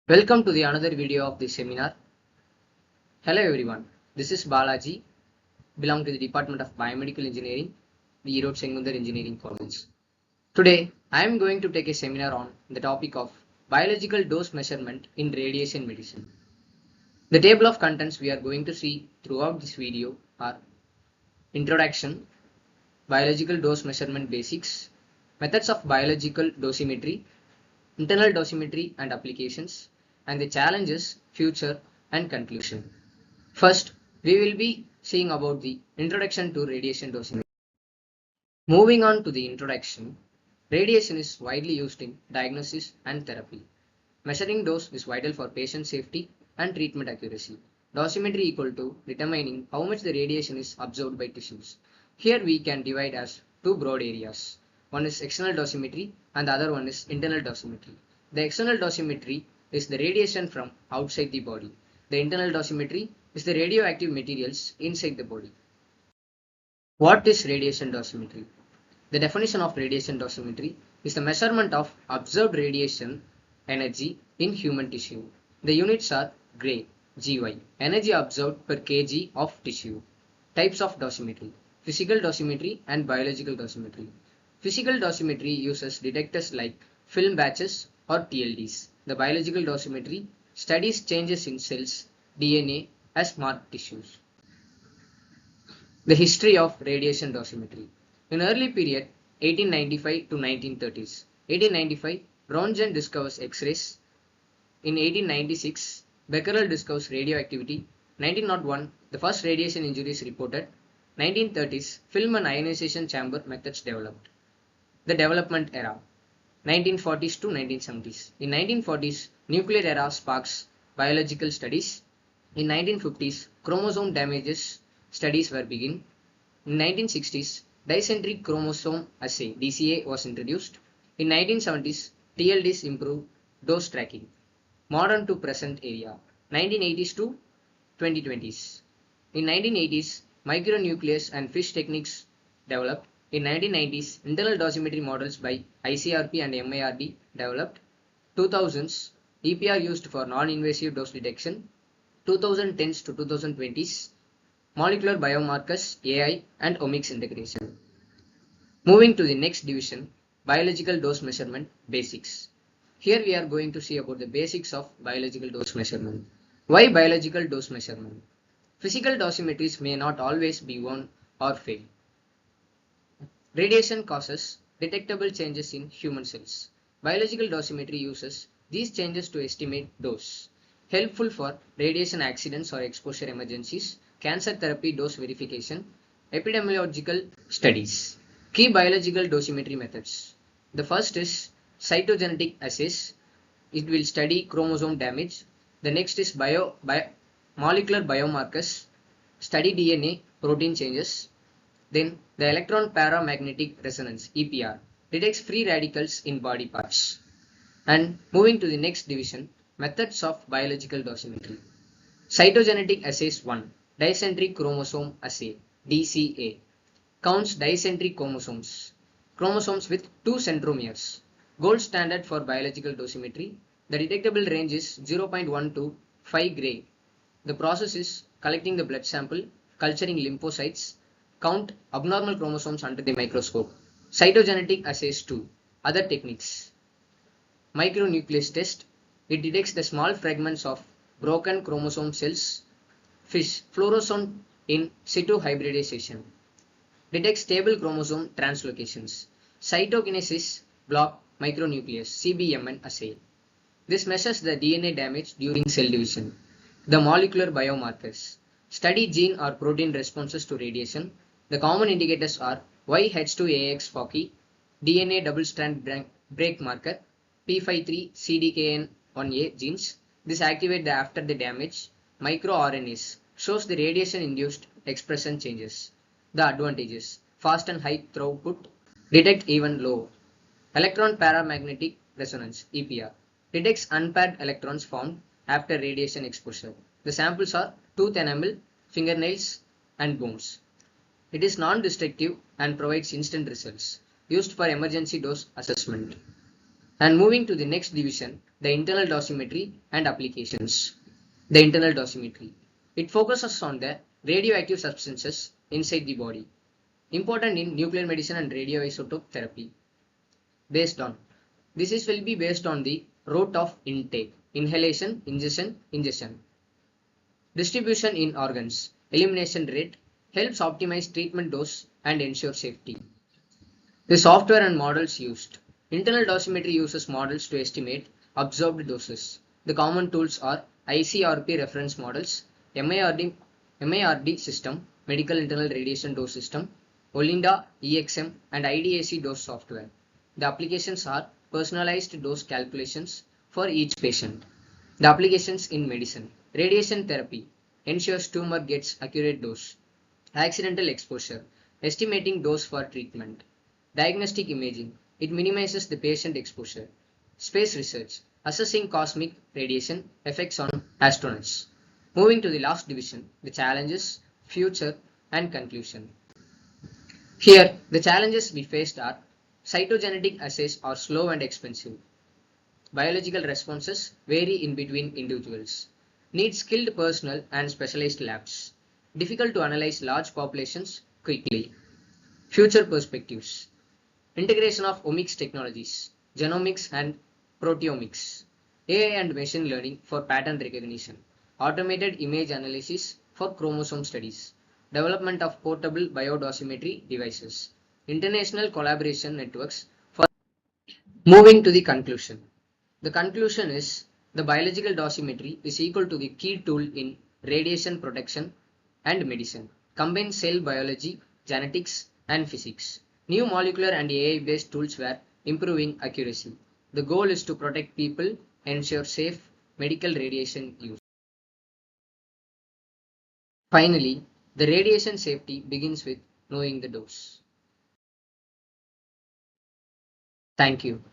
Welcome to the another video of this seminar. Hello everyone, this is Balaji, belong to the Department of Biomedical Engineering, the Erode Sengundar Engineering College. Today, I am going to take a seminar on the topic of biological dose measurement in radiation medicine. The table of contents we are going to see throughout this video are Introduction, Biological dose measurement basics, Methods of biological dosimetry, Internal dosimetry and applications, and the challenges, future, and conclusion. First, we will be seeing about the introduction to radiation dosimetry. Moving on to the introduction, radiation is widely used in diagnosis and therapy. Measuring dose is vital for patient safety and treatment accuracy. Dosimetry equal to determining how much the radiation is absorbed by tissues. Here we can divide as two broad areas. One is external dosimetry and the other one is internal dosimetry. The external dosimetry is the radiation from outside the body. The internal dosimetry is the radioactive materials inside the body. What is radiation dosimetry? The definition of radiation dosimetry is the measurement of observed radiation energy in human tissue. The units are Gray, GY, energy absorbed per kg of tissue. Types of dosimetry: physical dosimetry and biological dosimetry. Physical dosimetry uses detectors like film batches or TLDs. The biological dosimetry studies changes in cells, DNA as marked tissues. The history of radiation dosimetry. In early period 1895 to 1930s. 1895, Röntgen discovers X-rays. In 1896, Becquerel discovers radioactivity. 1901, the first radiation injury is reported. 1930s, film and ionization chamber methods developed. The development era, 1940s to 1970s. In 1940s, nuclear era sparks biological studies. In 1950s, chromosome damages studies were begun. In 1960s, dicentric chromosome assay (DCA) was introduced. In 1970s, TLDs improved dose tracking. Modern to present area, 1980s to 2020s. In 1980s, micronucleus and FISH techniques developed. In 1990s, internal dosimetry models by ICRP and MIRD developed. 2000s, EPR used for non-invasive dose detection. 2010s to 2020s, molecular biomarkers, AI, and omics integration. Moving to the next division, biological dose measurement basics. Here we are going to see about the basics of biological dose measurement. Why biological dose measurement? Physical dosimetries may not always be on or fail. Radiation causes detectable changes in human cells. Biological dosimetry uses these changes to estimate dose. Helpful for radiation accidents or exposure emergencies, cancer therapy dose verification, epidemiological studies. Key biological dosimetry methods. The first is cytogenetic assays. It will study chromosome damage. The next is molecular biomarkers, study DNA, protein changes. Then the electron paramagnetic resonance (EPR) detects free radicals in body parts. And moving to the next division, methods of biological dosimetry. Cytogenetic assays 1. Dicentric chromosome assay (DCA) counts dicentric chromosomes with 2 centromeres. Gold standard for biological dosimetry. The detectable range is 0.1 to 5 Gray. The process is collecting the blood sample, culturing lymphocytes, count abnormal chromosomes under the microscope. Cytogenetic assays 2. Other techniques. Micronucleus test. It detects the small fragments of broken chromosome cells. FISH, fluorescent in situ hybridization. Detects stable chromosome translocations. Cytokinesis block micronucleus (CBMN) assay. This measures the DNA damage during cell division. The molecular biomarkers study gene or protein responses to radiation. The common indicators are YH2AX Foci, DNA double-strand break marker, P53CDKN1A genes. This activate after the damage. MicroRNAs shows the radiation-induced expression changes. The advantages: fast and high throughput, detect even low. Electron paramagnetic resonance (EPR) detects unpaired electrons formed after radiation exposure. The samples are tooth enamel, fingernails, and bones. It is non-destructive and provides instant results. Used for emergency dose assessment. And moving to the next division, the internal dosimetry and applications. The internal dosimetry. It focuses on the radioactive substances inside the body, important in nuclear medicine and radioisotope therapy. Based on this is will be based on the route of intake, inhalation, ingestion, distribution in organs, elimination rate, helps optimize treatment dose and ensure safety. The software and models used. Internal dosimetry uses models to estimate absorbed doses. The common tools are ICRP reference models, MIRD system, Medical Internal Radiation Dose System, Olinda EXM, and IDAC dose software. The applications are personalized dose calculations for each patient. The applications in medicine. Radiation therapy ensures tumor gets accurate dose. Accidental exposure, estimating dose for treatment. Diagnostic imaging, it minimizes the patient exposure. Space research, assessing cosmic radiation effects on astronauts. Moving to the last division, the challenges, future, and conclusion. Here, the challenges we faced are cytogenetic assays are slow and expensive. Biological responses vary in between individuals. Need skilled personnel and specialized labs. Difficult to analyze large populations quickly. Future perspectives. Integration of omics technologies, genomics and proteomics, AI and machine learning for pattern recognition, automated image analysis for chromosome studies, development of portable biodosimetry devices, international collaboration networks for. Moving to the conclusion. The conclusion is the biological dosimetry is equal to the key tool in radiation protection and medicine. Combines cell biology, genetics, and physics. New molecular and AI-based tools were improving accuracy. The goal is to protect people, ensure safe medical radiation use. Finally, the radiation safety begins with knowing the dose. Thank you.